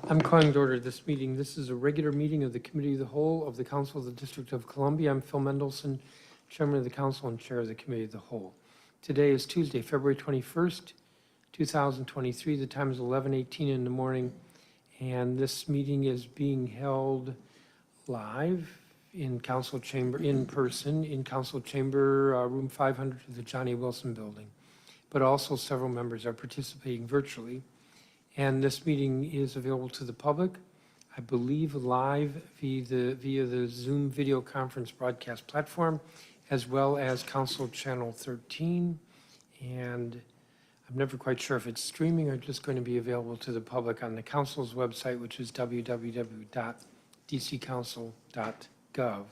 I'm calling to order this meeting. This is a regular meeting of the Committee of the Whole of the Council of the District of Columbia. I'm Phil Mendelson, Chairman of the Council and Chair of the Committee of the Whole. Today is Tuesday, February 21st, 2023. The time is 11:18 in the morning, and this meeting is being held live in Council Chamber, in person, in Council Chamber, Room 500 of the John A. Wilson Building. But also several members are participating virtually. And this meeting is available to the public, I believe, live via the Zoom video conference broadcast platform, as well as Council Channel 13. And I'm never quite sure if it's streaming or just going to be available to the public on the council's website, which is www.dccouncil.gov.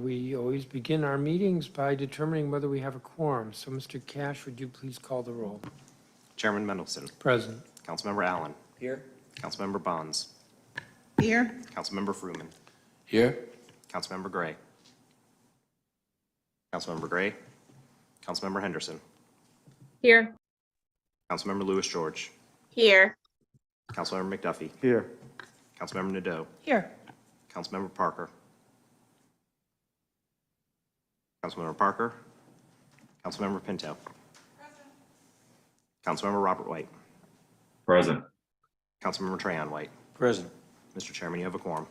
We always begin our meetings by determining whether we have a quorum. So, Mr. Cash, would you please call the roll? Chairman Mendelson. Present. Councilmember Allen. Here. Councilmember Bonds. Here. Councilmember Fruman. Here. Councilmember Gray. Councilmember Gray. Councilmember Henderson. Here. Councilmember Lewis George. Here. Councilmember McDuffie. Here. Councilmember Nadeau. Here. Councilmember Parker. Councilmember Parker. Councilmember Pinto. Councilmember Robert White. Present. Councilmember Trayon White. Present. Mr. Chairman, you have a quorum.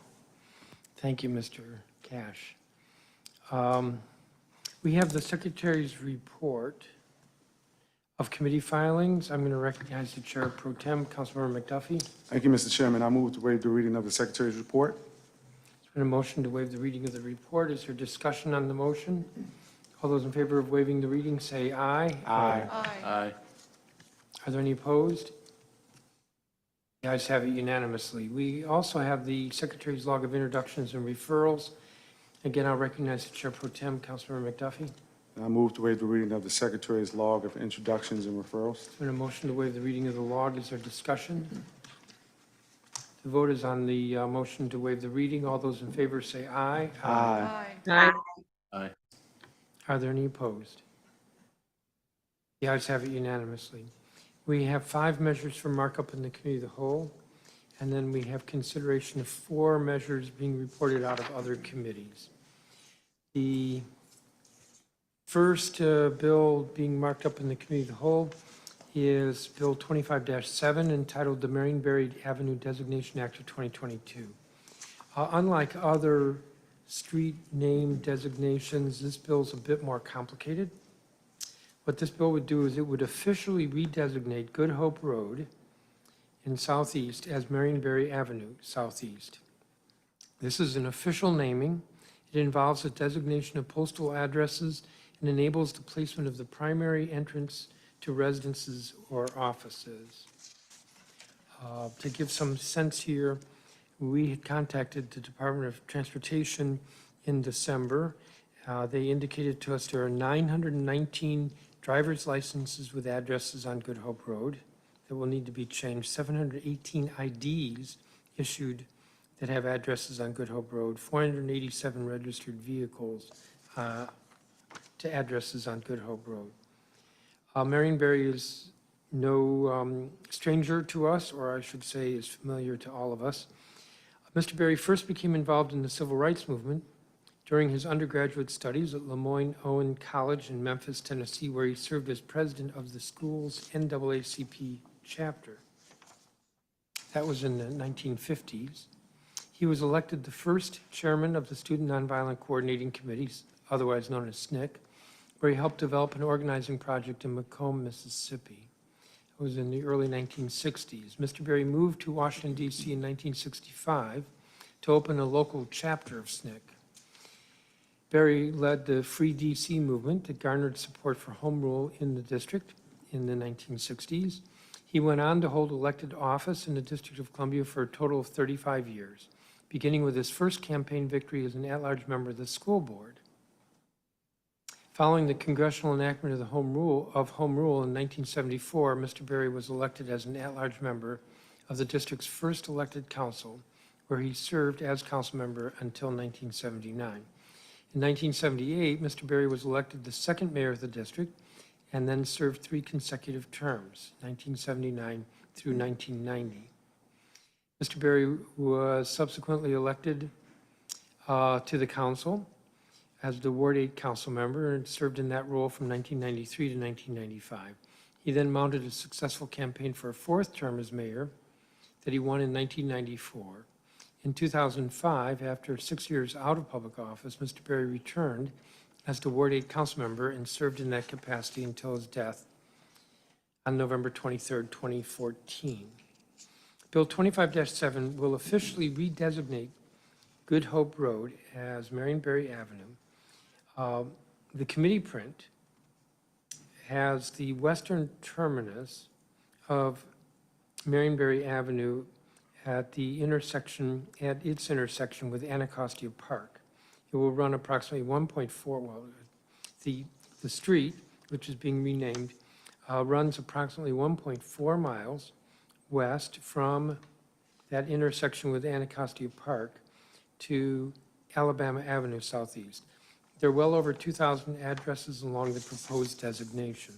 Thank you, Mr. Cash. We have the Secretary's report of committee filings. I'm going to recognize the Chair Pro Tem, Councilmember McDuffie. Thank you, Mr. Chairman. I move to waive the reading of the Secretary's report. There's been a motion to waive the reading of the report. Is there discussion on the motion? All those in favor of waiving the reading say aye. Aye. Aye. Are there any opposed? The ayes have it unanimously. We also have the Secretary's log of introductions and referrals. Again, I'll recognize the Chair Pro Tem, Councilmember McDuffie. I move to waive the reading of the Secretary's log of introductions and referrals. There's been a motion to waive the reading of the log. Is there discussion? The vote is on the motion to waive the reading. All those in favor say aye. Aye. Aye. Aye. Are there any opposed? The ayes have it unanimously. We have 5 measures for markup in the Committee of the Whole, and then we have consideration of 4 measures being reported out of other committees. The first bill being marked up in the Committee of the Whole is Bill 25-7, entitled the Marionberry Avenue Designation Act of 2022. Unlike other street name designations, this bill is a bit more complicated. What this bill would do is it would officially redesignate Good Hope Road in Southeast as Marionberry Avenue Southeast. This is an official naming. It involves the designation of postal addresses and enables the placement of the primary entrance to residences or offices. To give some sense here, we had contacted the Department of Transportation in December. They indicated to us there are 919 driver's licenses with addresses on Good Hope Road that will need to be changed, 718 IDs issued that have addresses on Good Hope Road, 487 registered vehicles to addresses on Good Hope Road. Marionberry is no stranger to us, or I should say is familiar to all of us. Mr. Berry first became involved in the civil rights movement during his undergraduate studies at Lemoyne-Owen College in Memphis, Tennessee, where he served as president of the school's NAACP chapter. That was in the 1950s. He was elected the first chairman of the Student Nonviolent Coordinating Committees, otherwise known as SNCC, where he helped develop an organizing project in Macomb, Mississippi. It was in the early 1960s. Mr. Berry moved to Washington, D.C. in 1965 to open a local chapter of SNCC. Berry led the Free D.C. movement that garnered support for home rule in the district in the 1960s. He went on to hold elected office in the District of Columbia for a total of 35 years, beginning with his first campaign victory as an at-large member of the school board. Following the congressional enactment of the Home Rule in 1974, Mr. Berry was elected as an at-large member of the district's first elected council, where he served as council member until 1979. In 1978, Mr. Berry was elected the second mayor of the district and then served 3 consecutive terms, 1979 through 1990. Mr. Berry was subsequently elected to the council as the Ward 8 council member and served in that role from 1993 to 1995. He then mounted a successful campaign for a fourth term as mayor that he won in 1994. In 2005, after 6 years out of public office, Mr. Berry returned as the Ward 8 council member and served in that capacity until his death on November 23, 2014. Bill 25-7 will officially redesignate Good Hope Road as Marion Berry Avenue. The committee print has the western terminus of Marion Berry Avenue at its intersection with Anacostia Park. It will run approximately 1.4, the street, which is being renamed, runs approximately 1.4 miles west from that intersection with Anacostia Park to Alabama Avenue Southeast. There are well over 2,000 addresses along the proposed designation.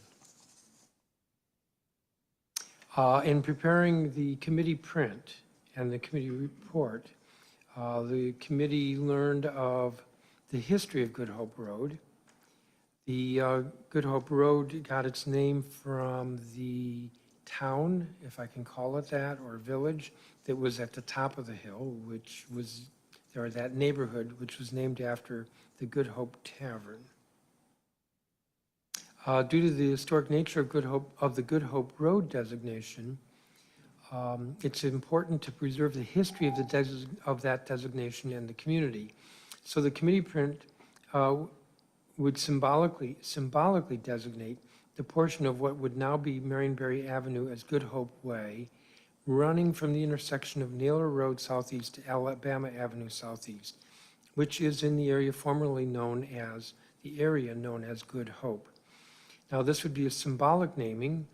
In preparing the committee print and the committee report, the committee learned of the history of Good Hope Road. The Good Hope Road got its name from the town, if I can call it that, or village that was at the top of the hill, or that neighborhood, which was named after the Good Hope Tavern. Due to the historic nature of the Good Hope Road designation, it's important to preserve the history of that designation in the community. So the committee print would symbolically designate the portion of what would now be Marion Berry Avenue as Good Hope Way, running from the intersection of Naylor Road Southeast to Alabama Avenue Southeast, which is in the area formerly known as Good Hope. Now, this would be a symbolic naming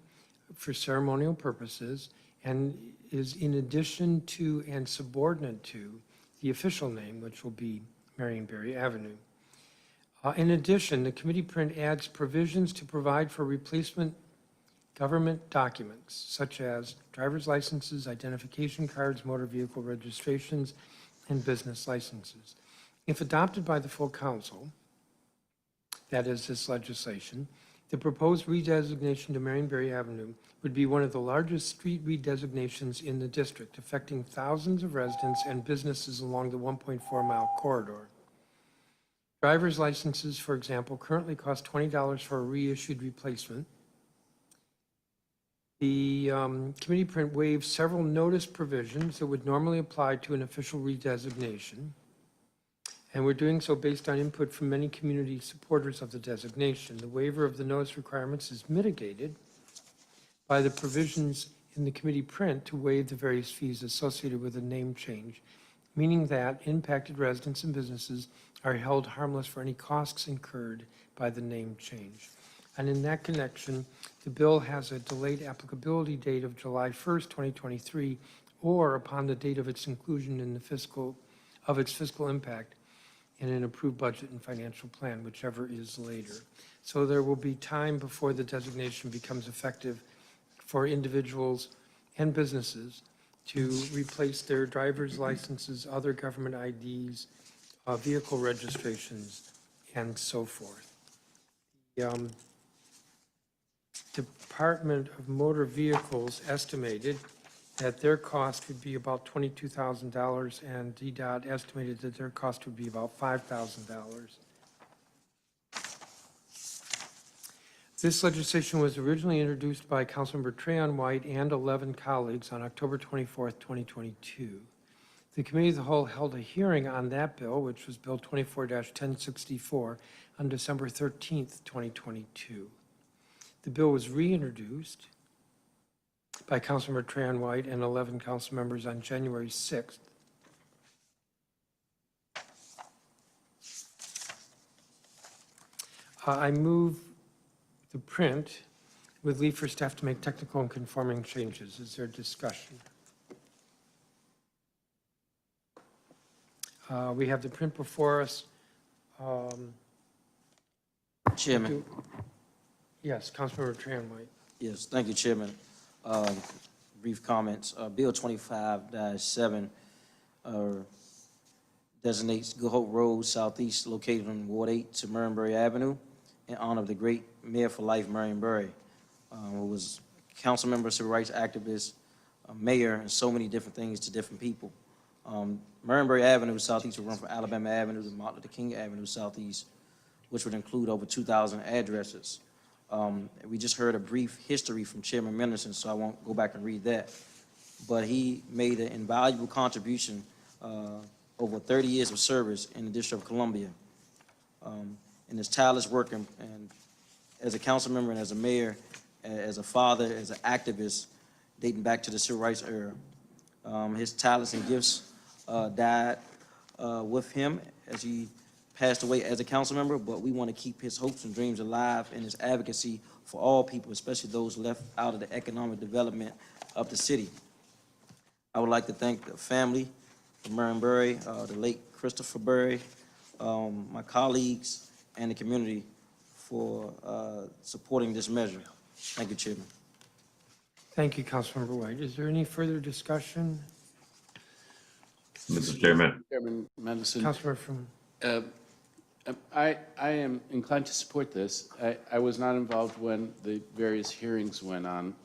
for ceremonial purposes and is in addition to and subordinate to the official name, which will be Marion Berry Avenue. In addition, the committee print adds provisions to provide for replacement government documents, such as driver's licenses, identification cards, motor vehicle registrations, and business licenses. If adopted by the full council, that is this legislation, the proposed redesignation to Marion Berry Avenue would be one of the largest street redesignations in the district, affecting thousands of residents and businesses along the 1.4-mile corridor. Driver's licenses, for example, currently cost $20 for a reissued replacement. The committee print waives several notice provisions that would normally apply to an official redesignation. And we're doing so based on input from many community supporters of the designation. The waiver of the notice requirements is mitigated by the provisions in the committee print to waive the various fees associated with a name change, meaning that impacted residents and businesses are held harmless for any costs incurred by the name change. And in that connection, the bill has a delayed applicability date of July 1st, 2023, or upon the date of its inclusion in its fiscal impact in an approved budget and financial plan, whichever is later. So there will be time before the designation becomes effective for individuals and businesses to replace their driver's licenses, other government IDs, vehicle registrations, and so forth. The Department of Motor Vehicles estimated that their cost would be about $22,000, and DDOT estimated that their cost would be about $5,000. This legislation was originally introduced by Councilmember Trayon White and 11 colleagues on October 24th, 2022. The Committee of the Whole held a hearing on that bill, which was Bill 24-1064, on December 13th, 2022. The bill was reintroduced by Councilmember Trayon White and 11 council members on January 6th. I move the print with leave for staff to make technical and conforming changes. Is there discussion? We have the print before us. Chairman. Yes, Councilmember Trayon White. Yes, thank you, Chairman. brief comments. Bill 25-7 designates Good Hope Road Southeast located on Ward 8 to Marion Avenue in honor of the great Mayor for Life, Marion Barry, who was council member, civil rights activist, mayor, and so many different things to different people. Marion Avenue Southeast will run from Alabama Avenue to Martin Luther King Avenue Southeast, which would include over 2,000 addresses. We just heard a brief history from Chairman Mendelson, so I won't go back and read that. But he made an invaluable contribution over 30 years of service in the District of Columbia. In his tireless work and as a council member and as a mayor, as a father, as an activist, dating back to the civil rights era. His talents and gifts died with him as he passed away as a council member, but we want to keep his hopes and dreams alive and his advocacy for all people, especially those left out of the economic development of the city. I would like to thank the family of Marion Barry, the late Christopher Barry, my colleagues, and the community for supporting this measure. Thank you, Chairman. Thank you, Councilmember White. Is there any further discussion? Mr. Chairman. Chairman Mendelson, Councilmember from, I am inclined to support this. I was not involved when the various hearings went on.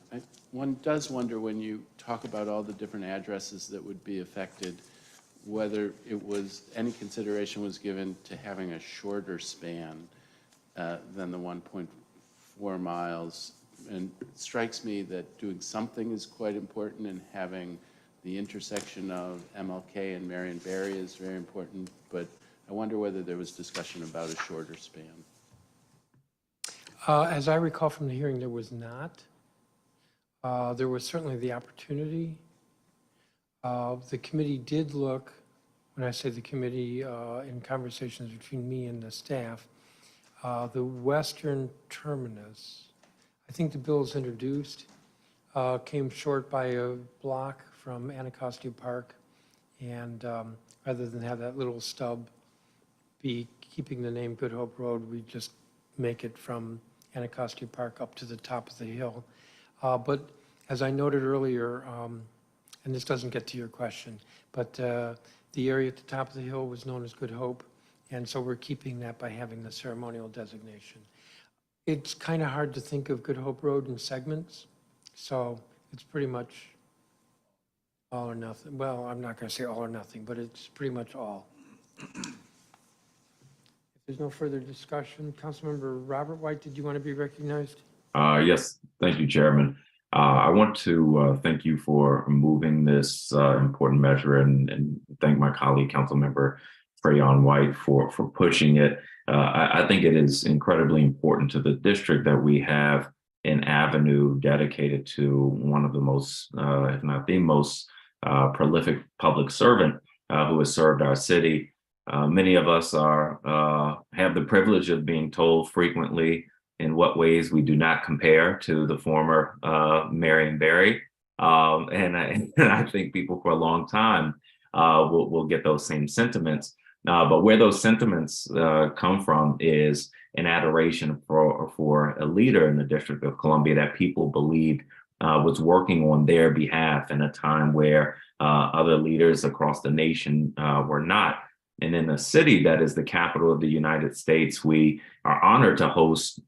One does wonder when you talk about all the different addresses that would be affected, whether it was, any consideration was given to having a shorter span than the 1.4 miles. And it strikes me that doing something is quite important, and having the intersection of MLK and Marion Barry is very important, but I wonder whether there was discussion about a shorter span. as I recall from the hearing, there was not. There was certainly the opportunity. The committee did look, when I say the committee, in conversations between me and the staff, the western terminus, I think the bills introduced came short by a block from Anacostia Park. And rather than have that little stub be keeping the name Good Hope Road, we just make it from Anacostia Park up to the top of the hill. But as I noted earlier, and this doesn't get to your question, but the area at the top of the hill was known as Good Hope. And so we're keeping that by having the ceremonial designation. It's kind of hard to think of Good Hope Road in segments. So it's pretty much all or nothing. Well, I'm not going to say all or nothing, but it's pretty much all. If there's no further discussion, Councilmember Robert White, did you want to be recognized? Yes, thank you, Chairman. I want to thank you for moving this important measure and thank my colleague, Councilmember Trayon White, for pushing it. I think it is incredibly important to the district that we have an avenue dedicated to one of the most, if not the most, prolific public servant who has served our city. Many of us have the privilege of being told frequently in what ways we do not compare to the former Marion Barry. And I think people for a long time will get those same sentiments. But where those sentiments come from is an adoration for a leader in the District of Columbia that people believed was working on their behalf in a time where other leaders across the nation were not. And in a city that is the capital of the United States, we are honored to host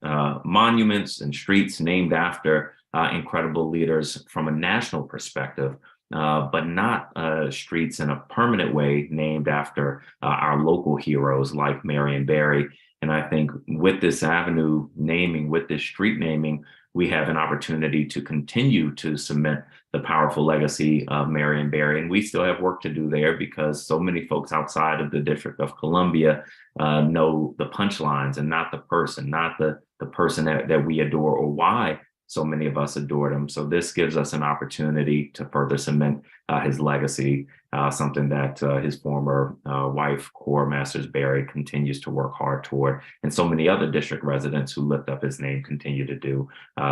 monuments and streets named after incredible leaders from a national perspective, but not streets in a permanent way named after our local heroes like Marion Barry. And I think with this avenue naming, with this street naming, we have an opportunity to continue to cement the powerful legacy of Marion Barry. And we still have work to do there because so many folks outside of the District of Columbia know the punchlines and not the person, not the person that we adore or why so many of us adored him. So this gives us an opportunity to further cement his legacy, something that his former wife, Cora Masters Barry, continues to work hard toward. And so many other district residents who lift up his name continue to do.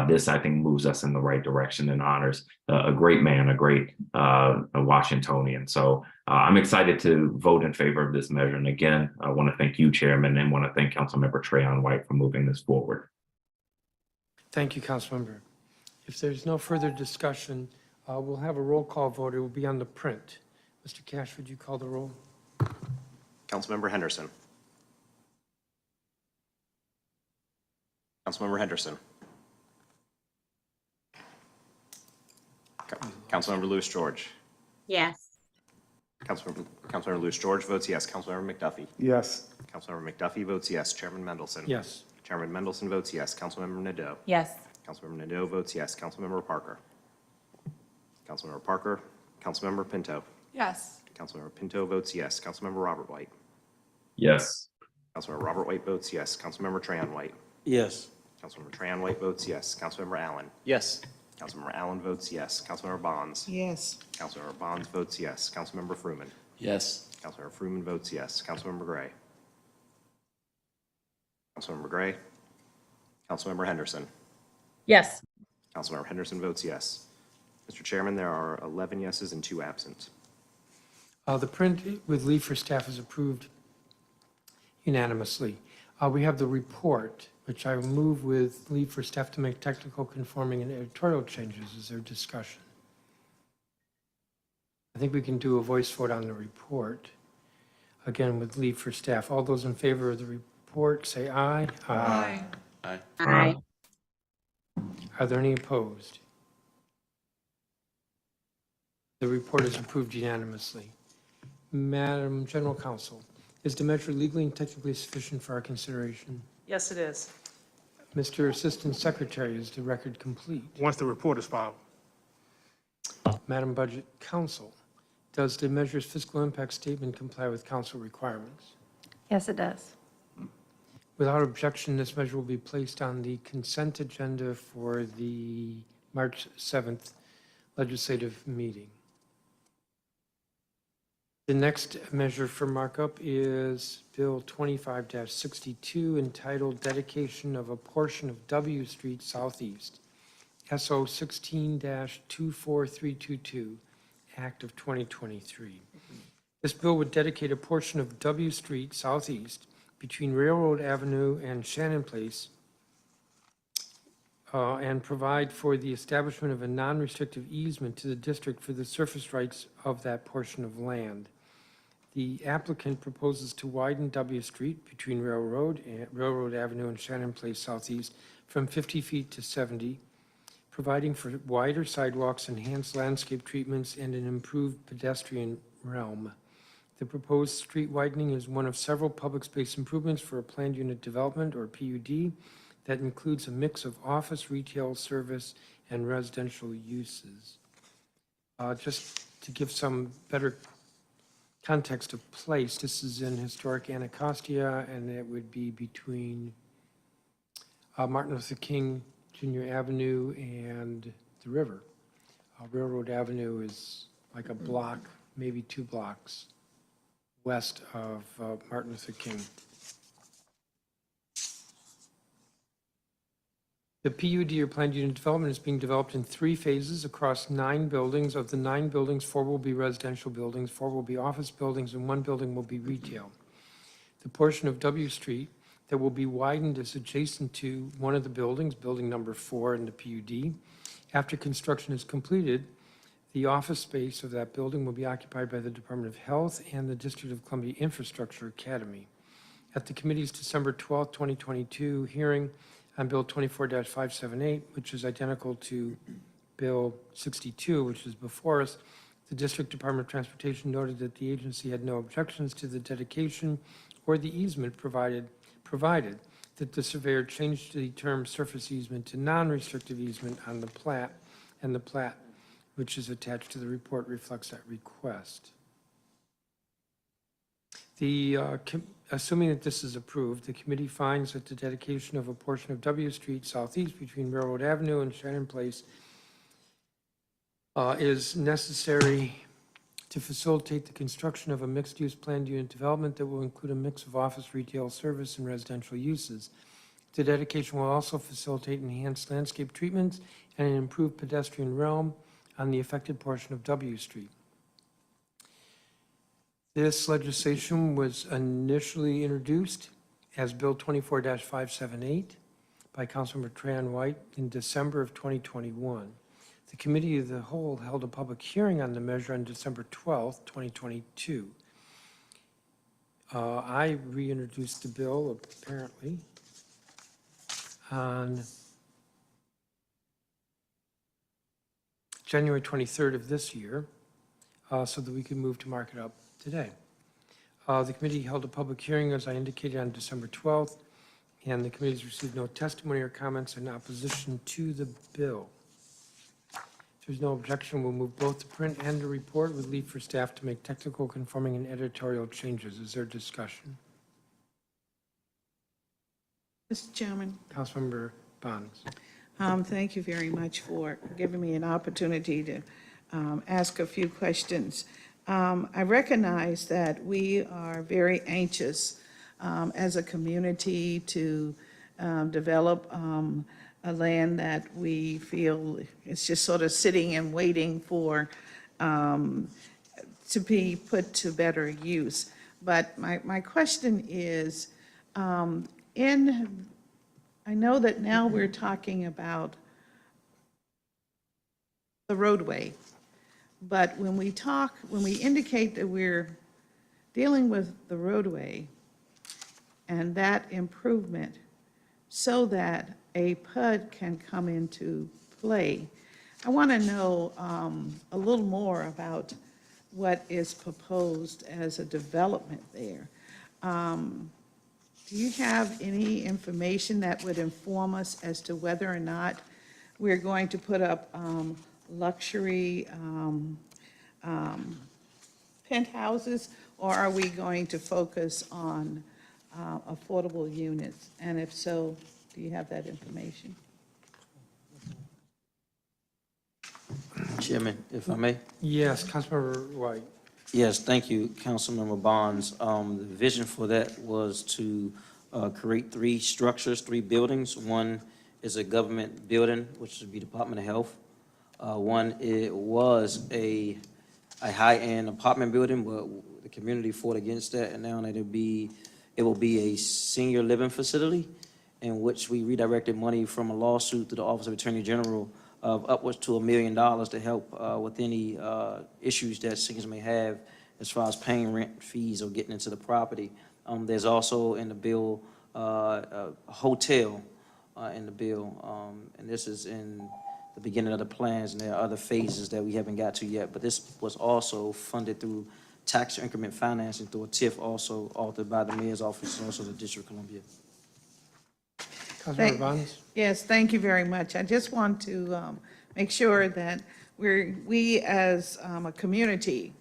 This, I think, moves us in the right direction and honors a great man, a great Washingtonian. So I'm excited to vote in favor of this measure. And again, I want to thank you, Chairman, and want to thank Councilmember Trayon White for moving this forward. Thank you, Councilmember. If there's no further discussion, We'll have a roll call vote. It will be on the print. Mr. Cash, would you call the roll? Councilmember Henderson. Councilmember Henderson. Councilmember Louis George. Yes. Councilmember Louis George votes yes. Councilmember McDuffie. Yes. Councilmember McDuffie votes yes. Chairman Mendelson. Yes. Chairman Mendelson votes yes. Councilmember Nadeau. Yes. Councilmember Nadeau votes yes. Councilmember Parker. Councilmember Parker. Councilmember Pinto. Yes. Councilmember Pinto votes yes. Councilmember Robert White. Yes. Councilmember Robert White votes yes. Councilmember Trahan White. Yes. Councilmember Trahan White votes yes. Councilmember Allen. Yes. Councilmember Allen votes yes. Councilmember Bonds. Yes. Councilmember Bonds votes yes. Councilmember Fruman. Yes. Councilmember Fruman votes yes. Councilmember Gray. Councilmember Gray. Councilmember Henderson. Yes. Councilmember Henderson votes yes. Mr. Chairman, there are 11 yeses and 2 absent. The print with leave for staff is approved unanimously. We have the report, which I will move with leave for staff to make technical conforming and editorial changes. Is there discussion? I think we can do a voice vote on the report. Again, with leave for staff. All those in favor of the report, say aye. Aye. Aye. Aye. Are there any opposed? The report is approved unanimously. Madam General Counsel, is the measure legally and technically sufficient for our consideration? Yes, it is. Mr. Assistant Secretary, is the record complete? Once the report is filed. Madam Budget Counsel, does the measure's fiscal impact statement comply with council requirements? Yes, it does. Without objection, this measure will be placed on the consent agenda for the March 7th legislative meeting. The next measure for markup is Bill 25-62, entitled Dedication of a Portion of W Street Southeast, SO 16-24322, Act of 2023. This bill would dedicate a portion of W Street Southeast between Railroad Avenue and Shannon Place and provide for the establishment of a non-restrictive easement to the district for the surface rights of that portion of land. The applicant proposes to widen W Street between Railroad Avenue and Shannon Place Southeast from 50 feet to 70, providing for wider sidewalks, enhanced landscape treatments, and an improved pedestrian realm. The proposed street widening is one of several public space improvements for a planned unit development, or PUD, that includes a mix of office, retail, service, and residential uses. Just to give some better context of place, this is in historic Anacostia, and it would be between Martin Luther King Jr. Avenue and the river. Railroad Avenue is like a block, maybe 2 blocks west of Martin Luther King. The PUD, or planned unit development, is being developed in 3 phases across 9 buildings. Of the 9 buildings, 4 will be residential buildings, 4 will be office buildings, and 1 building will be retail. The portion of W Street that will be widened is adjacent to one of the buildings, building number 4 in the PUD. After construction is completed, the office space of that building will be occupied by the Department of Health and the District of Columbia Infrastructure Academy. At the committee's December 12, 2022 hearing on Bill 24-578, which is identical to Bill 62, which is before us, the District Department of Transportation noted that the agency had no objections to the dedication or the easement provided that the surveyor changed the term surface easement to non-restrictive easement on the plat, and the plat, which is attached to the report, reflects that request. Assuming that this is approved, the committee finds that the dedication of a portion of W Street Southeast between Railroad Avenue and Shannon Place is necessary to facilitate the construction of a mixed-use planned unit development that will include a mix of office, retail, service, and residential uses. The dedication will also facilitate enhanced landscape treatments and an improved pedestrian realm on the affected portion of W Street. This legislation was initially introduced as Bill 24-578 by Councilmember Trahan White in December of 2021. The Committee of the Whole held a public hearing on the measure on December 12th, 2022. I reintroduced the bill, apparently, on January 23rd of this year, so that we could move to mark it up today. The committee held a public hearing, as I indicated, on December 12th, and the committee's received no testimony or comments in opposition to the bill. If there's no objection, we'll move both the print and the report with leave for staff to make technical, conforming, and editorial changes. Is there discussion? Mr. Chairman, Councilmember Bonds. thank you very much for giving me an opportunity to ask a few questions. I recognize that we are very anxious as a community to develop a land that we feel is just sort of sitting and waiting for to be put to better use. But my question is, I know that now we're talking about the roadway, but when we indicate that we're dealing with the roadway and that improvement so that a PUD can come into play, I want to know a little more about what is proposed as a development there. Do you have any information that would inform us as to whether or not we're going to put up luxury penthouses, or are we going to focus on affordable units? And if so, do you have that information? Chairman, if I may. Yes, Councilmember White. Yes, thank you, Councilmember Bonds. The vision for that was to create three structures, three buildings. One is a government building, which would be Department of Health. One, it was a high-end apartment building, but the community fought against that, and now it will be a senior living facility in which we redirected money from a lawsuit to the Office of Attorney General of upwards to $1 million to help with any issues that seniors may have as far as paying rent, fees, or getting into the property. There's also in the bill a hotel in the bill, and this is in the beginning of the plans, and there are other phases that we haven't got to yet. But this was also funded through tax increment financing through a TIF, also authored by the mayor's office and also the District of Columbia. Councilmember Bonds? Yes, thank you very much. I just want to make sure that we as a community,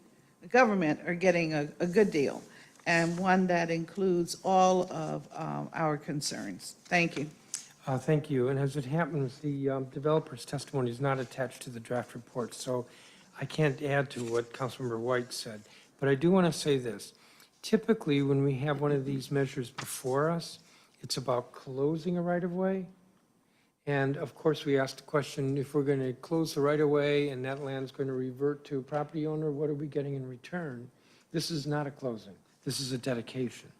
the government, are getting a good deal, and one that includes all of our concerns. Thank you. Thank you. And as it happens, the developer's testimony is not attached to the draft report, so I can't add to what Councilmember White said. But I do want to say this. Typically, when we have one of these measures before us, it's about closing a right-of-way. And of course, we asked the question, if we're going to close the right-of-way and that land's going to revert to a property owner, what are we getting in return? This is not a closing. This is a dedication.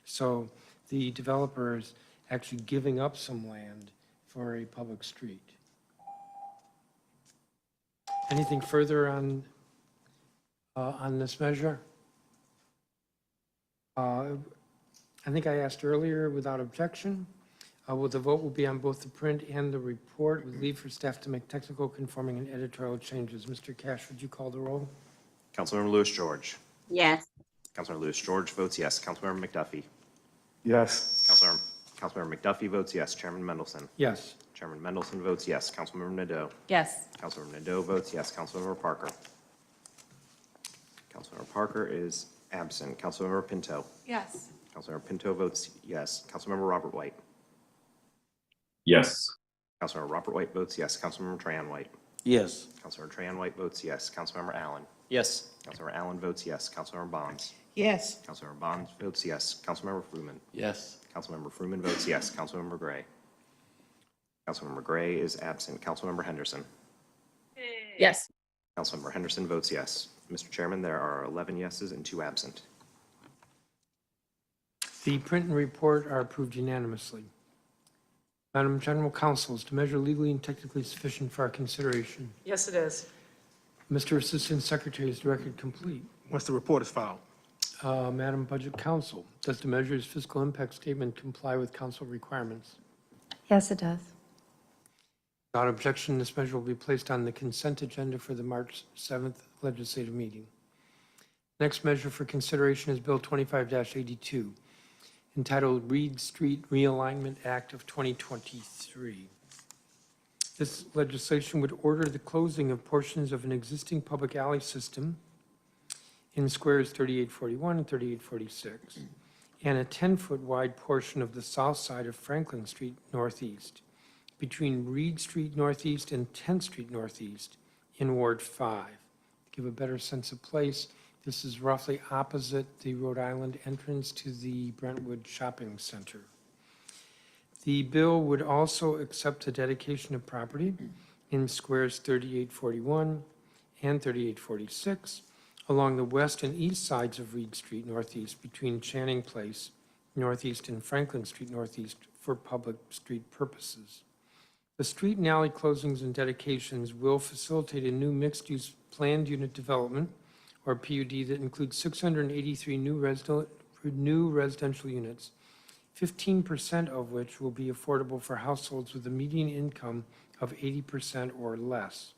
So the developer is actually giving up some land for a public street. Anything further on this measure? I think I asked earlier, without objection. The vote will be on both the print and the report, with leave for staff to make technical, conforming, and editorial changes. Mr. Cash, would you call the roll? Councilmember Lewis George. Yes. Councilmember Lewis George votes yes. Councilmember McDuffie. Yes. Councilmember McDuffie votes yes. Chairman Mendelson. Yes. Chairman Mendelson votes yes. Councilmember Nadeau. Yes. Councilmember Nadeau votes yes. Councilmember Parker. Councilmember Parker is absent. Councilmember Pinto. Yes. Councilmember Pinto votes yes. Councilmember Robert White. Yes. Councilmember Robert White votes yes. Councilmember Trahan White. Yes. Councilmember Trahan White votes yes. Councilmember Allen. Yes. Councilmember Allen votes yes. Councilmember Bonds. Yes. Councilmember Bonds votes yes. Councilmember Fruman. Yes. Councilmember Fruman votes yes. Councilmember Gray. Councilmember Gray is absent. Councilmember Henderson. Yes. Councilmember Henderson votes yes. Mr. Chairman, there are 11 yeses and 2 absent. The print and report are approved unanimously. Madam General Counsel, is the measure legally and technically sufficient for our consideration? Yes, it is. Mr. Assistant Secretary, is the record complete? Once the report is filed. Madam Budget Counsel, does the measure's fiscal impact statement comply with council requirements? Yes, it does. Without objection, this measure will be placed on the consent agenda for the March 7th legislative meeting. Next measure for consideration is Bill 25-82, entitled Reed Street Realignment Act of 2023. This legislation would order the closing of portions of an existing public alley system in squares 3841 and 3846, and a 10-foot wide portion of the south side of Franklin Street Northeast, between Reed Street Northeast and 10th Street Northeast in Ward 5. To give a better sense of place, this is roughly opposite the Rhode Island entrance to the Brentwood Shopping Center. The bill would also accept the dedication of property in squares 3841 and 3846 along the west and east sides of Reed Street Northeast between Channing Place Northeast and Franklin Street Northeast for public street purposes. The street and alley closings and dedications will facilitate a new mixed-use planned unit development, or PUD, that includes 683 new residential units, 15% of which will be affordable for households with a median income of 80% or less.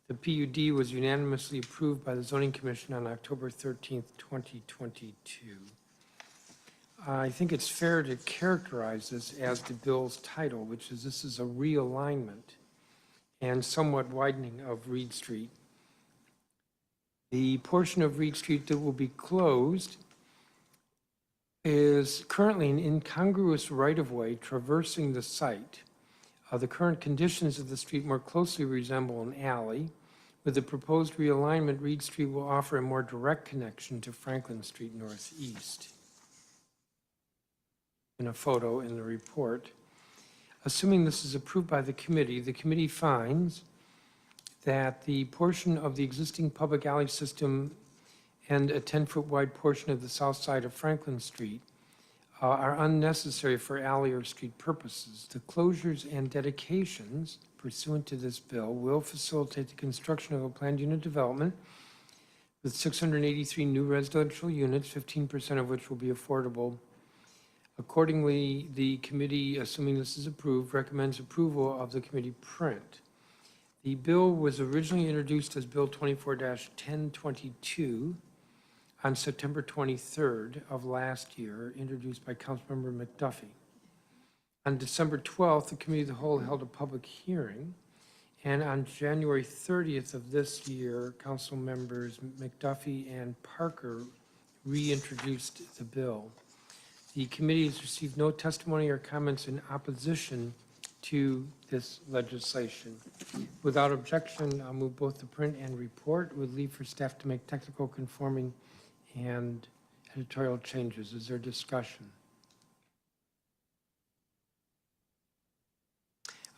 The PUD was unanimously approved by the Zoning Commission on October 13th, 2022. I think it's fair to characterize this as the bill's title, which is this is a realignment and somewhat widening of Reed Street. The portion of Reed Street that will be closed is currently an incongruous right-of-way traversing the site. The current conditions of the street more closely resemble an alley. With the proposed realignment, Reed Street will offer a more direct connection to Franklin Street Northeast. In a photo in the report. Assuming this is approved by the committee finds that the portion of the existing public alley system and a 10-foot wide portion of the south side of Franklin Street are unnecessary for alley or street purposes. The closures and dedications pursuant to this bill will facilitate the construction of a planned unit development with 683 new residential units, 15% of which will be affordable. Accordingly, the committee, assuming this is approved, recommends approval of the committee print. The bill was originally introduced as Bill 24-1022 on September 23rd of last year, introduced by Councilmember McDuffie. On December 12th, the Committee of the Whole held a public hearing, and on January 30th of this year, Council members McDuffie and Parker reintroduced the bill. The committee has received no testimony or comments in opposition to this legislation. Without objection, I'll move both the print and report with leave for staff to make technical conforming and editorial changes. Is there discussion?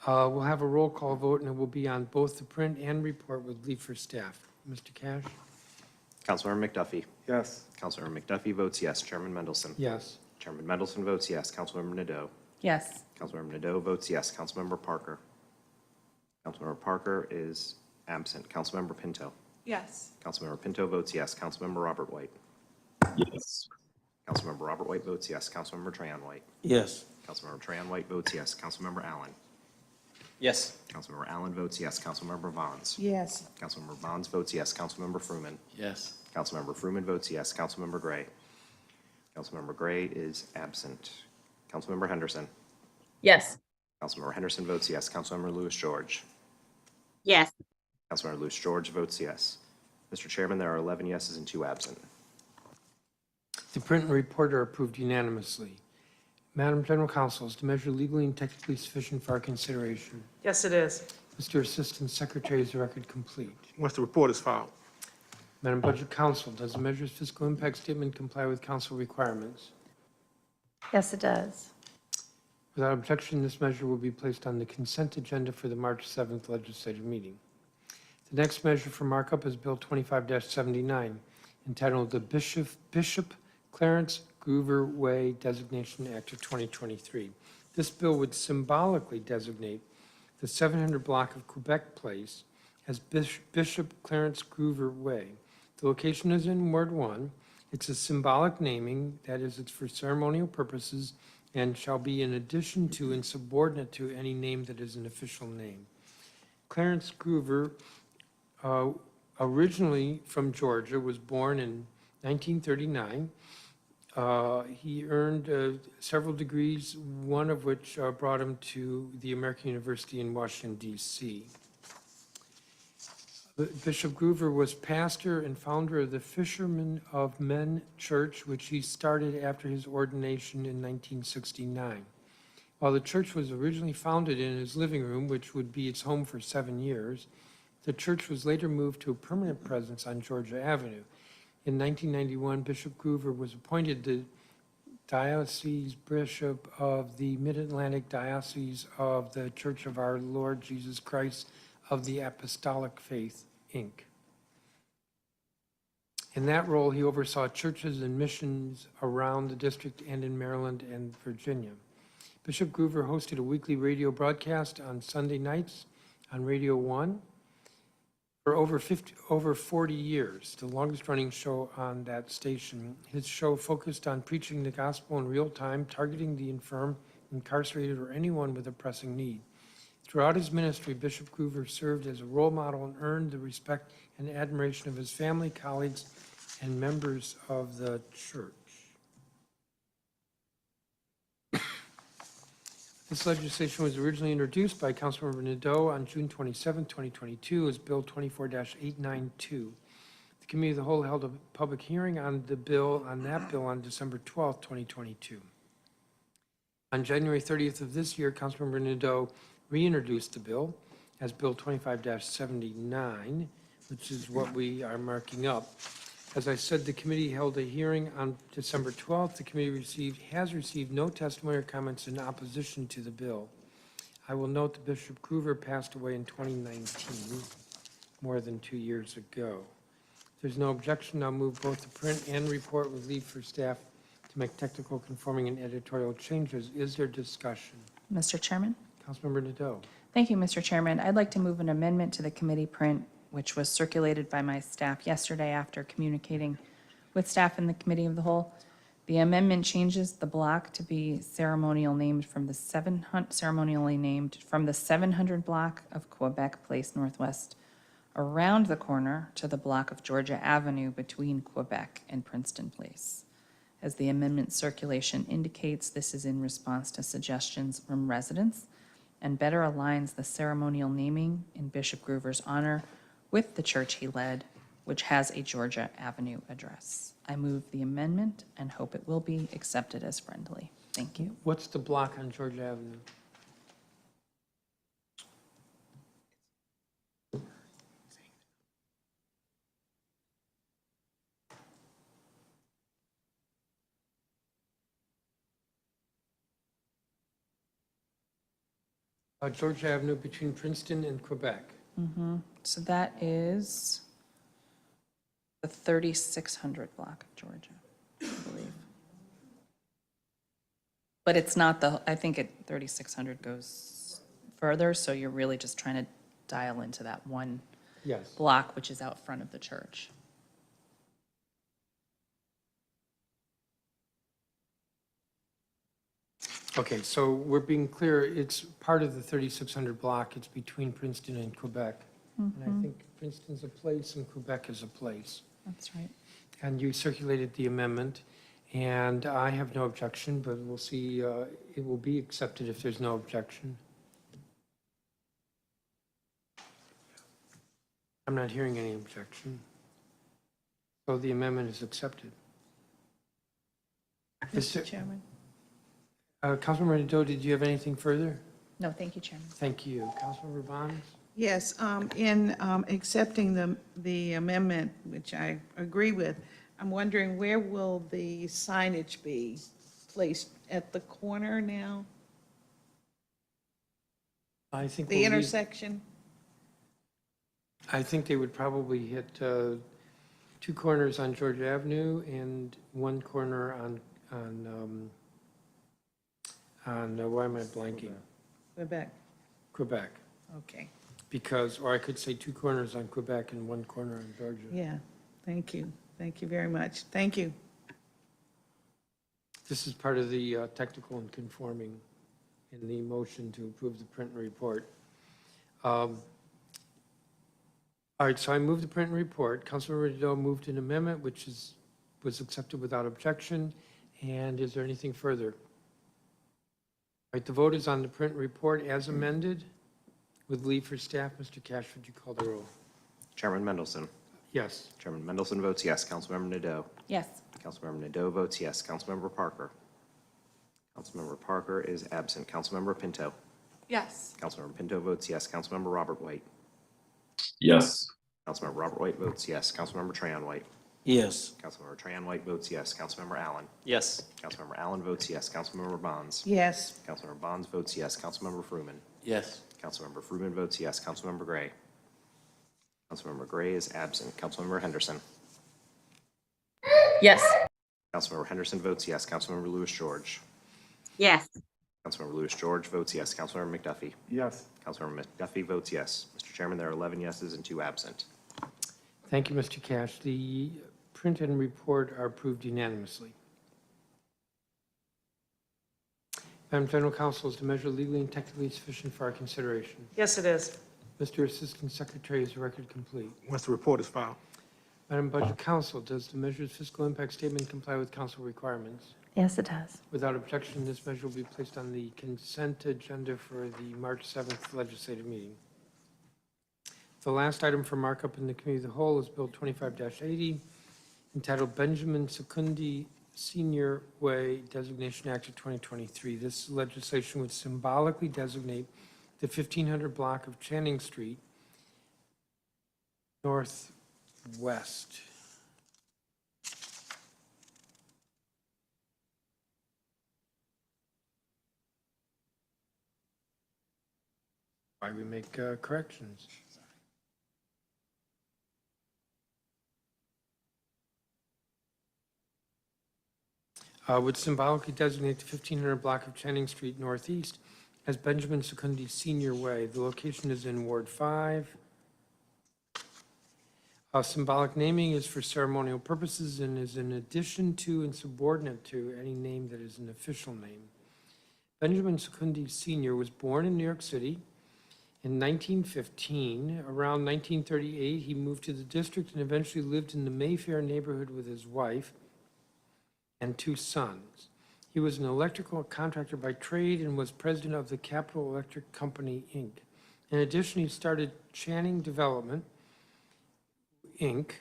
We'll have a roll call vote, and it will be on both the print and report with leave for staff. Mr. Cash? Councilmember McDuffie. Yes. Councilmember McDuffie votes yes. Chairman Mendelson. Yes. Chairman Mendelson votes yes. Councilmember Nadeau. Yes. Councilmember Nadeau votes yes. Councilmember Parker. Councilmember Parker is absent. Councilmember Pinto. Yes. Councilmember Pinto votes yes. Councilmember Robert White. Yes. Councilmember Robert White votes yes. Councilmember Trahan White. Yes. Councilmember Trahan White votes yes. Councilmember Allen. Yes. Councilmember Allen votes yes. Councilmember Vons. Yes. Councilmember Vons votes yes. Councilmember Fruman. Yes. Councilmember Fruman votes yes. Councilmember Gray. Councilmember Gray is absent. Councilmember Henderson. Yes. Councilmember Henderson votes yes. Councilmember Louis George. Yes. Councilmember Louis George votes yes. Mr. Chairman, there are 11 yeses and 2 absent. The print and report are approved unanimously. Madam General Counsel, is the measure legally and technically sufficient for our consideration? Yes, it is. Mr. Assistant Secretary, is the record complete? Once the report is filed. Madam Budget Counsel, does the measure's fiscal impact statement comply with council requirements? Yes, it does. Without objection, this measure will be placed on the consent agenda for the March 7th legislative meeting. The next measure for markup is Bill 25-79, entitled the Bishop Clarence Groover Way Designation Act of 2023. This bill would symbolically designate the 700 block of Quebec Place as Bishop Clarence Groover Way. The location is in Ward 1. It's a symbolic naming, that is, it's for ceremonial purposes and shall be in addition to and subordinate to any name that is an official name. Clarence Groover, originally from Georgia, was born in 1939. He earned several degrees, one of which brought him to the American University in Washington, D.C. Bishop Groover was pastor and founder of the Fishermen of Men Church, which he started after his ordination in 1969. While the church was originally founded in his living room, which would be its home for 7 years, the church was later moved to a permanent presence on Georgia Avenue. In 1991, Bishop Groover was appointed the diocese bishop of the Mid-Atlantic Diocese of the Church of Our Lord Jesus Christ of the Apostolic Faith, Inc. In that role, he oversaw churches and missions around the district and in Maryland and Virginia. Bishop Groover hosted a weekly radio broadcast on Sunday nights on Radio 1 for over 40 years, the longest-running show on that station. His show focused on preaching the gospel in real time, targeting the infirm, incarcerated, or anyone with a pressing need. Throughout his ministry, Bishop Groover served as a role model and earned the respect and admiration of his family, colleagues, and members of the church. This legislation was originally introduced by Councilmember Nadeau on June 27, 2022 as Bill 24-892. The Committee of the Whole held a public hearing on that bill on December 12, 2022. On January 30th of this year, Councilmember Nadeau reintroduced the bill as Bill 25-79, which is what we are marking up. As I said, the committee held a hearing on December 12th. The committee has received no testimony or comments in opposition to the bill. I will note that Bishop Groover passed away in 2019, more than 2 years ago. If there's no objection, I'll move both the print and report with leave for staff to make technical conforming and editorial changes. Is there discussion? Mr. Chairman? Councilmember Nadeau. Thank you, Mr. Chairman. I'd like to move an amendment to the committee print, which was circulated by my staff yesterday after communicating with staff in the Committee of the Whole. The amendment changes the block to be ceremonially named from the 700 block of Quebec Place Northwest around the corner to the block of Georgia Avenue between Quebec and Princeton Place. As the amendment circulation indicates, this is in response to suggestions from residents and better aligns the ceremonial naming in Bishop Groover's honor with the church he led, which has a Georgia Avenue address. I move the amendment and hope it will be accepted as friendly. Thank you. What's the block on Georgia Avenue? Georgia Avenue between Princeton and Quebec. So that is the 3600 block of Georgia, I believe. But it's not I think 3600 goes further, so you're really just trying to dial into that one Yes. block, which is out front of the church. Okay, so we're being clear, it's part of the 3600 block, it's between Princeton and Quebec. And I think Princeton's a place and Quebec is a place. That's right. And you circulated the amendment, and I have no objection, but we'll see, it will be accepted if there's no objection. I'm not hearing any objection. So the amendment is accepted. Is there- Mr. Chairman? Councilmember Nadeau, did you have anything further? No, thank you, Chairman. Thank you. Councilmember Bonds? Yes, in accepting the amendment, which I agree with, I'm wondering where will the signage be placed? At the corner now? I think The we'll leave- intersection? I think they would probably hit 2 corners on Georgia Avenue and 1 corner on No, why am I blanking? Quebec, Quebec. okay. Because, or I could say 2 corners on Quebec and 1 corner on Georgia. Yeah, thank you. Thank you very much. Thank you. This is part of the technical and conforming in the motion to approve the print and report. All right, so I moved the print and report. Councilmember Nadeau moved an amendment, which was accepted without objection. And is there anything further? All right, the vote is on the print report as amended. With leave for staff, Mr. Cash, would you call the roll? Chairman Mendelson. Yes. Chairman Mendelson votes yes. Councilmember Nadeau. Yes. Councilmember Nadeau votes yes. Councilmember Parker. Councilmember Parker is absent. Councilmember Pinto. Yes. Councilmember Pinto votes yes. Councilmember Robert White. Yes. Councilmember Robert White votes yes. Councilmember Trayon White. Yes. Councilmember Trayon White votes yes. Councilmember Allen. Yes. Councilmember Allen votes yes. Councilmember Bonds. Yes, Councilmember Bonds votes yes. Councilmember Fruman. Yes. Councilmember Fruman votes yes. Councilmember Gray. Councilmember Gray is absent. Councilmember Henderson. Yes. Councilmember Henderson votes yes. Councilmember Lewis George. Yes. Councilmember Lewis George votes yes. Councilmember McDuffie. Yes. Councilmember McDuffie votes yes. Mr. Chairman, there are 11 yeses and 2 absent. Thank you, Mr. Cash. The print and report are approved unanimously. Madam General Counsel, is the measure legally and technically sufficient for our consideration? Yes, it is. Mr. Assistant Secretary, is the record complete? Once the report is filed. Madam Budget Counsel, does the measure's fiscal impact statement comply with council requirements? Yes, it does. Without objection, this measure will be placed on the consent agenda for the March 7th legislative meeting. The last item for markup in the Committee of the Whole is Bill 25-80, entitled Benjamin Secundi Senior Way Designation Act of 2023. This legislation would symbolically designate the 1500 block of Channing Street northwest. Why we make corrections. Would symbolically designate the 1500 block of Channing Street Northeast as Benjamin Secundi Senior Way. The location is in Ward 5. Symbolic naming is for ceremonial purposes and is in addition to and subordinate to any name that is an official name. Benjamin Secundi Sr. was born in New York City in 1915. Around 1938, he moved to the district and eventually lived in the Mayfair neighborhood with his wife and 2 sons. He was an electrical contractor by trade and was president of the Capital Electric Company, Inc. In addition, he started Channing Development, Inc.,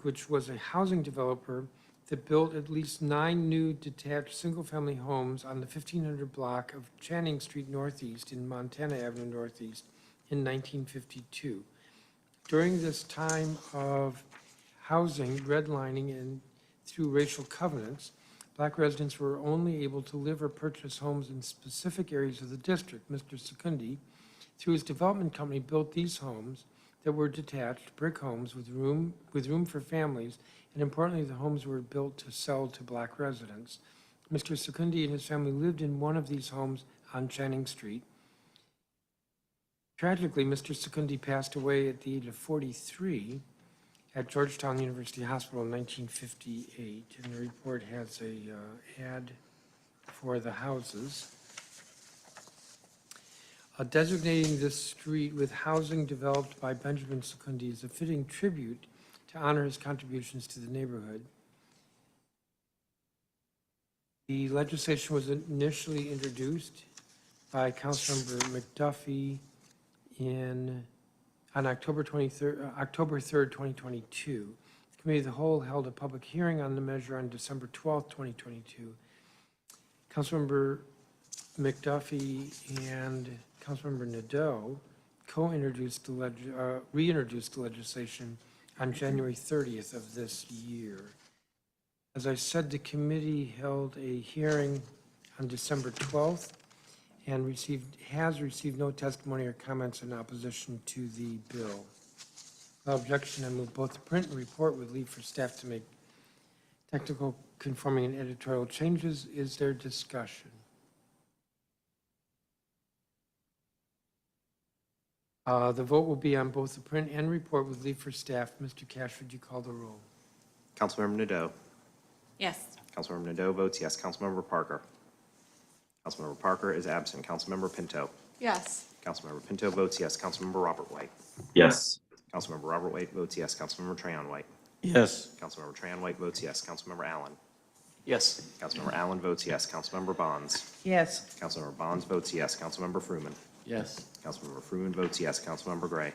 which was a housing developer that built at least 9 new detached single-family homes on the 1500 block of Channing Street Northeast in Montana Avenue Northeast in 1952. During this time of housing, redlining, and through racial covenants, Black residents were only able to live or purchase homes in specific areas of the district. Mr. Secundi, through his development company, built these homes that were detached, brick homes with room for families, and importantly, the homes were built to sell to Black residents. Mr. Secundi and his family lived in one of these homes on Channing Street. Tragically, Mr. Secundi passed away at the age of 43 at Georgetown University Hospital in 1958, and the report has a ad for the houses. Designating this street with housing developed by Benjamin Secundi is a fitting tribute to honor his contributions to the neighborhood. The legislation was initially introduced by Councilmember McDuffie on October 3rd, 2022. The Committee of the Whole held a public hearing on the measure on December 12th, 2022. Councilmember McDuffie and Councilmember Nadeau reintroduced the legislation on January 30th of this year. As I said, the committee held a hearing on December 12th and has received no testimony or comments in opposition to the bill. Without objection, I move both the print and report with leave for staff to make technical, conforming, and editorial changes. Is there discussion? The vote will be on both the print and report with leave for staff. Mr. Cash, would you call the roll? Councilmember Nadeau. Yes. Councilmember Nadeau votes yes. Councilmember Parker. Councilmember Parker is absent. Councilmember Pinto. Yes. Councilmember Pinto votes yes. Councilmember Robert White. Yes. Councilmember Robert White votes yes. Councilmember Trayon White. Yes. Councilmember Trayon White votes yes. Councilmember Allen. Yes. Councilmember Allen votes yes. Councilmember Bonds. Yes. Councilmember Bonds votes yes. Councilmember Fruman. Yes. Councilmember Fruman votes yes. Councilmember Gray.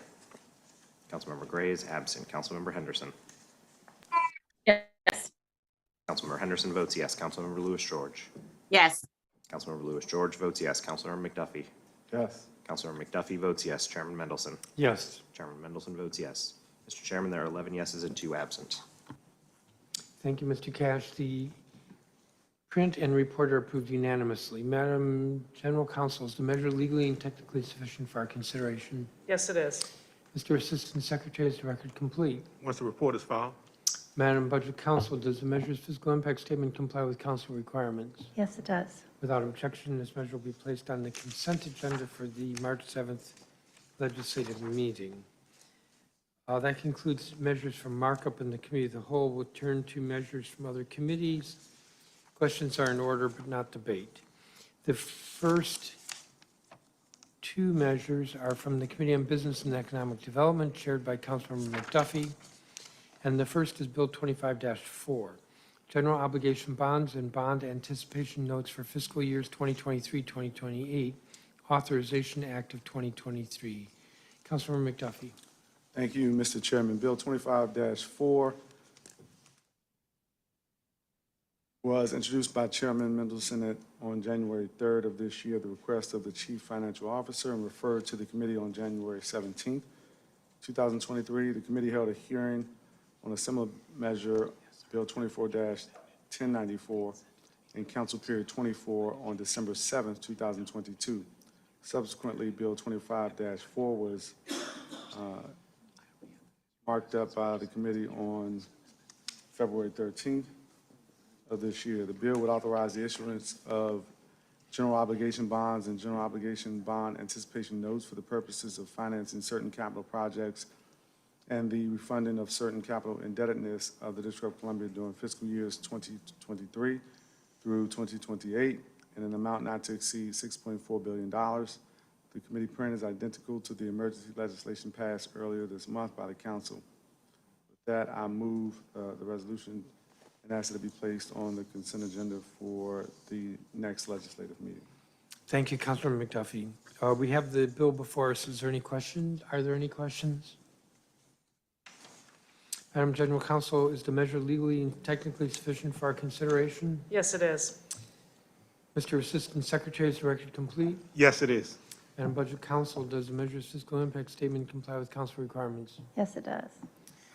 Councilmember Gray is absent. Councilmember Henderson. Yes. Councilmember Henderson votes yes. Councilmember Lewis George. Yes. Councilmember Lewis George votes yes. Councilmember McDuffie. Yes. Councilmember McDuffie votes yes. Chairman Mendelson. Yes. Chairman Mendelson votes yes. Mr. Chairman, there are 11 yeses and 2 absent. Thank you, Mr. Cash. The print and report are approved unanimously. Madam General Counsel, is the measure legally and technically sufficient for our consideration? Yes, it is. Mr. Assistant Secretary, is the record complete? Once the report is filed, Madam Budget Counsel, does the measure's fiscal impact statement comply with council requirements? Yes, it does. Without objection, this measure will be placed on the consent agenda for the March 7th legislative meeting. That concludes measures from markup in the committee of the whole. We'll turn to measures from other committees. Questions are in order, but not debate. The first two measures are from the Committee on Business and Economic Development, chaired by Councilmember McDuffie. And the first is Bill 25-4, General Obligation Bonds and Bond Anticipation Notes for fiscal years 2023-2028, Authorization Act of 2023. Councilmember McDuffie. Thank you, Mr. Chairman. Bill 25-4 was introduced by Chairman Mendelson on January 3rd of this year, at the request of the Chief Financial Officer, and referred to the committee on January 17th, 2023. The committee held a hearing on a similar measure, Bill 24-1094, in Council Period 24 on December 7th, 2022. Subsequently, Bill 25-4 was marked up by the committee on February 13th of this year. The bill would authorize the issuance of general obligation bonds and general obligation bond anticipation notes for the purposes of financing certain capital projects and the refunding of certain capital indebtedness of the District of Columbia during fiscal years 2023 through 2028 in an amount not to exceed $6.4 billion. The committee print is identical to the emergency legislation passed earlier this month by the council. With that, I move the resolution and ask it to be placed on the consent agenda for the next legislative meeting. Thank you, Councilmember McDuffie. We have the bill before us. Is there any questions? Are there any questions? Madam General Counsel, is the measure legally and technically sufficient for our consideration? Yes, it is. Mr. Assistant Secretary, is the record complete? yes, it is. Madam Budget Counsel, does the measure's fiscal impact statement comply with council requirements? Yes, it does.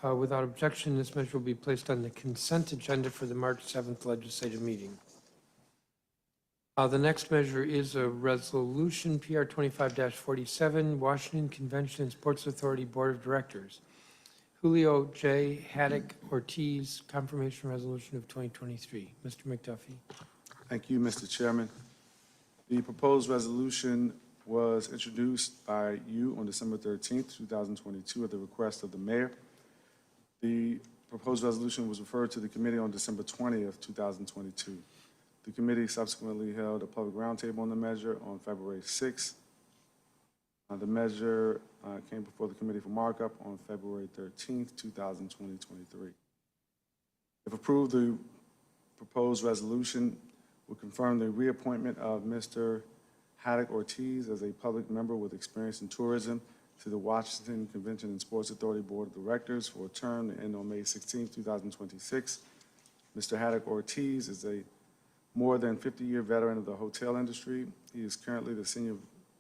Without objection, this measure will be placed on the consent agenda for the March 7th legislative meeting. The next measure is a resolution, PR 25-47, Washington Convention and Sports Authority Board of Directors. Julio J. Haddock Ortiz, confirmation resolution of 2023. Mr. McDuffie. Thank you, Mr. Chairman. The proposed resolution was introduced by you on December 13th, 2022, at the request of the mayor. The proposed resolution was referred to the committee on December 20th, 2022. The committee subsequently held a public roundtable on the measure on February 6th. The measure came before the committee for markup on February 13th, 2023. If approved, the proposed resolution will confirm the reappointment of Mr. Haddock Ortiz as a public member with experience in tourism to the Washington Convention and Sports Authority Board of Directors for a term to end on May 16, 2026. Mr. Haddock Ortiz is a more than 50-year veteran of the hotel industry. He is currently the senior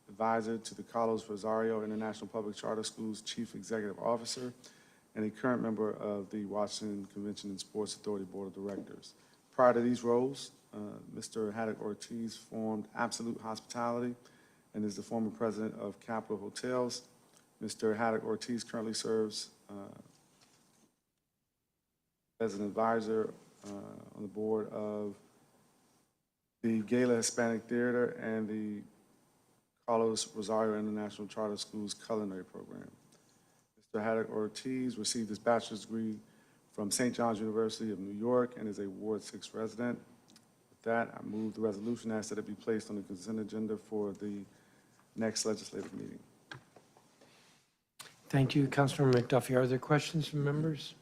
advisor to the Carlos Rosario International Public Charter School's Chief Executive Officer and a current member of the Washington Convention and Sports Authority Board of Directors. Prior to these roles, Mr. Haddock Ortiz formed Absolute Hospitality and is the former president of Capitol Hotels. Mr. Haddock Ortiz currently serves as an advisor on the board of the Gala Hispanic Theater and the Carlos Rosario International Charter School's culinary program. Mr. Haddock Ortiz received his bachelor's degree from St. John's University of New York and is a Ward 6 resident. With that, I move the resolution as that it be placed on the consent agenda for the next legislative meeting. Thank you, Councilmember McDuffie. Are there questions from members?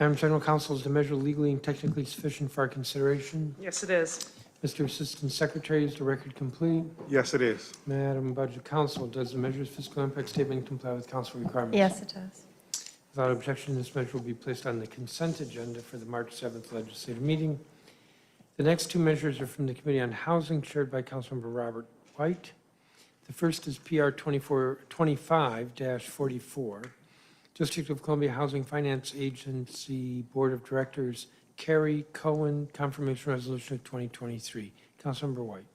Madam General Counsel, is the measure legally and technically sufficient for our consideration? Yes, it is. Mr. Assistant Secretary, is the record complete? Yes, it is. Madam Budget Counsel, does the measure's fiscal impact statement comply with council requirements? Yes, it does. Without objection, this measure will be placed on the consent agenda for the March 7th legislative meeting. The next two measures are from the Committee on Housing, chaired by Councilmember Robert White. The first is PR 25-44, District of Columbia Housing Finance Agency Board of Directors, Carrie Cohen, Confirmation Resolution of 2023. Councilmember White.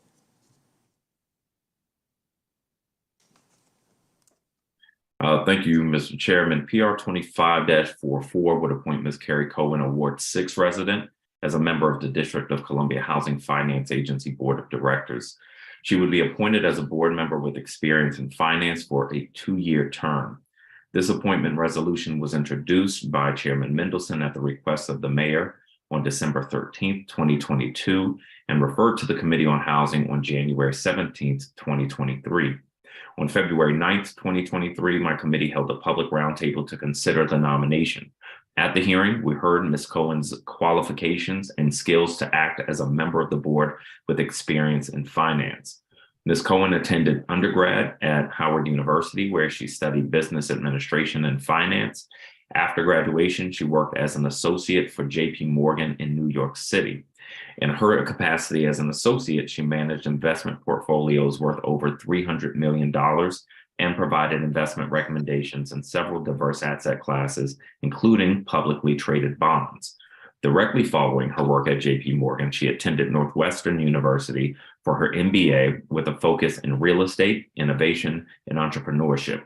Thank you, Mr. Chairman. PR 25-44 would appoint Ms. Carrie Cohen, a Ward 6 resident, as a member of the District of Columbia Housing Finance Agency Board of Directors. She would be appointed as a board member with experience in finance for a 2-year term. This appointment resolution was introduced by Chairman Mendelson at the request of the mayor on December 13th, 2022, and referred to the Committee on Housing on January 17th, 2023. On February 9th, 2023, my committee held a public roundtable to consider the nomination. At the hearing, we heard Ms. Cohen's qualifications and skills to act as a member of the board with experience in finance. Ms. Cohen attended undergrad at Howard University, where she studied business administration and finance. After graduation, she worked as an associate for JP Morgan in New York City. In her capacity as an associate, she managed investment portfolios worth over $300 million and provided investment recommendations in several diverse asset classes, including publicly traded bonds. Directly following her work at JP Morgan, she attended Northwestern University for her MBA with a focus in real estate, innovation, and entrepreneurship.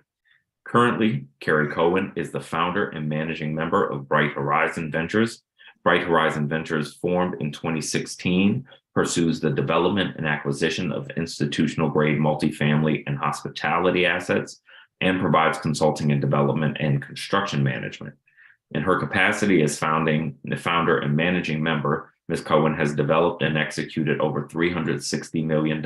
Currently, Carrie Cohen is the founder and managing member of Bright Horizon Ventures. Bright Horizon Ventures, formed in 2016, pursues the development and acquisition of institutional-grade multifamily and hospitality assets and provides consulting and development and construction management. In her capacity as the founder and managing member, Ms. Cohen has developed and executed over $360 million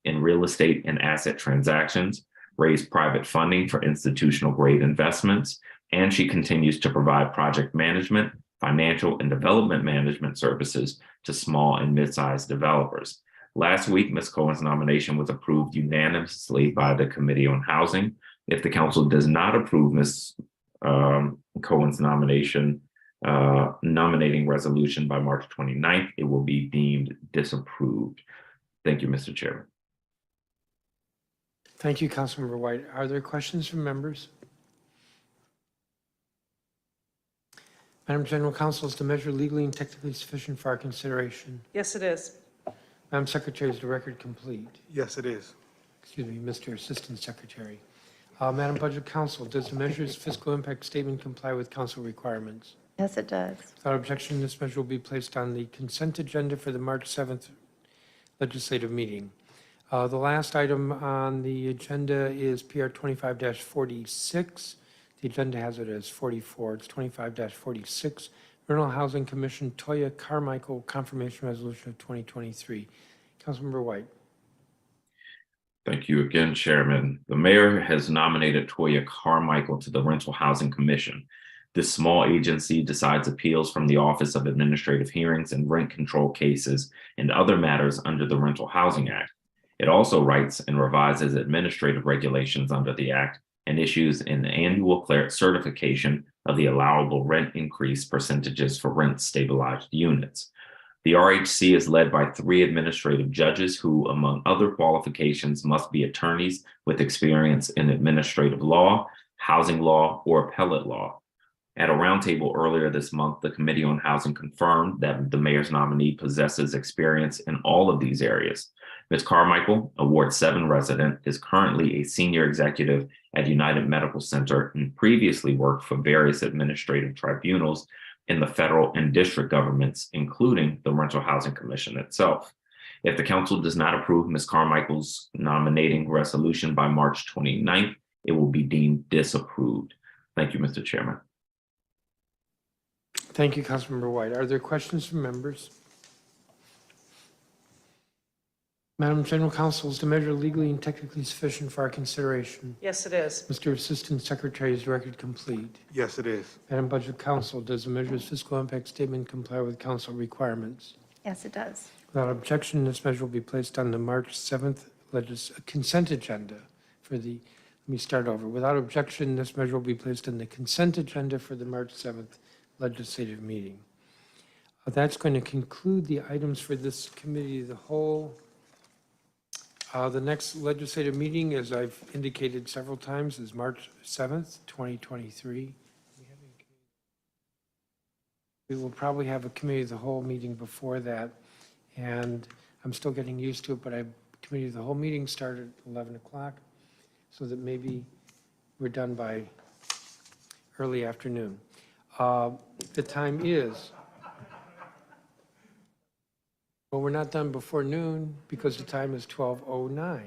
in real estate and asset transactions, raised private funding for institutional-grade investments, and she continues to provide project management, financial and development management services to small and mid-sized developers. Last week, Ms. Cohen's nomination was approved unanimously by the Committee on Housing. If the council does not approve Ms. Cohen's nominating resolution by March 29th, it will be deemed disapproved. Thank you, Mr. Chairman. Thank you, Councilmember White. Are there questions from members? Madam General Counsel, is the measure legally and technically sufficient for our consideration? Yes, it is. Madam Secretary, is the record complete? Yes, it is. Excuse me, Mr. Assistant Secretary. Madam Budget Counsel, does the measure's fiscal impact statement comply with council requirements? Yes, it does. Without objection, this measure will be placed on the consent agenda for the March 7th legislative meeting. The last item on the agenda is PR 25-46. The agenda has it as 44. It's 25-46. Rental Housing Commission Toya Carmichael Confirmation Resolution of 2023. Councilmember White. Thank you again, Chairman. The mayor has nominated Toya Carmichael to the Rental Housing Commission. This small agency decides appeals from the Office of Administrative Hearings and rent control cases and other matters under the Rental Housing Act. It also writes and revises administrative regulations under the Act and issues an annual certification of the allowable rent increase percentages for rent stabilized units. The RHC is led by 3 administrative judges who, among other qualifications, must be attorneys with experience in administrative law, housing law, or appellate law. At a roundtable earlier this month, the Committee on Housing confirmed that the mayor's nominee possesses experience in all of these areas. Ms. Carmichael, a Ward 7 resident, is currently a senior executive at United Medical Center and previously worked for various administrative tribunals in the federal and district governments, including the Rental Housing Commission itself. If the council does not approve Ms. Carmichael's nominating resolution by March 29th, it will be deemed disapproved. Thank you, Mr. Chairman. Thank you, Councilmember White. Are there questions from members? Madam General Counsel, is the measure legally and technically sufficient for our consideration? Yes, it is. Mr. Assistant Secretary, is the record complete? Yes, it is. Madam Budget Counsel, does the measure's fiscal impact statement comply with council requirements? Yes, it does. Without objection, this measure will be placed on the March 7th consent agenda for the, let me start over. Without objection, this measure will be placed on the consent agenda for the March 7th legislative meeting. That's going to conclude the items for this committee of the whole. The next legislative meeting, as I've indicated several times, is March 7th, 2023. We will probably have a committee of the whole meeting before that, and I'm still getting used to it, but committee of the whole meeting started at 11 o'clock, so that maybe we're done by early afternoon. The time is, well, we're not done before noon because the time is 12:09,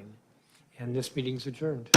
and this meeting's adjourned.